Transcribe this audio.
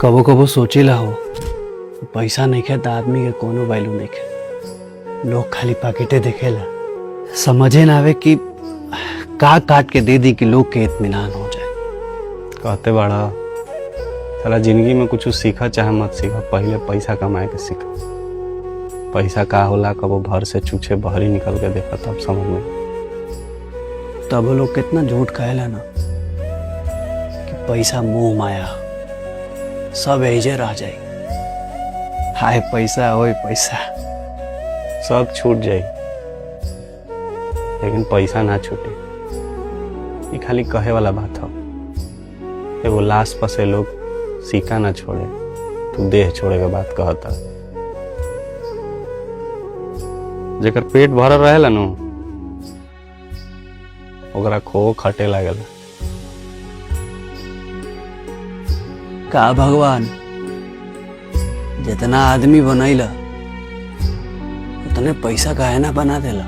कबो कबो सोचेला हो पैसा नहीं खे तो आदमी के कोनो वैल्यू नहीं खे। लोग खाली पैकेटे देखेला, समझे ना आवे कि का काट के दे दी कि लोग के इत्मीनान हो जाए। कहते बड़ा साला जिंदगी में कुछ सीखा चाहे मत सीखा, पहले पैसा कमाए के सीखा। पैसा का होला कबो घर से चूचे बहरी निकल के देखा तब समझ में। तब वो लोग कितना झूठ कहेला ना कि पैसा मोह माया सब ऐजे रह जाए। हाय पैसा ओए पैसा सब छूट जाई लेकिन पैसा ना छूटे। ये खाली कहे वाला बात हो। एगो लाश पर से लोग सिक्का ना छोड़े तो देह छोड़े के बात कहता। जेकर पेट भरल रहेला नु ओकरा खो खटे लागेला। का भगवान जितना आदमी बनैला उतने पैसा काहे ना बना देला।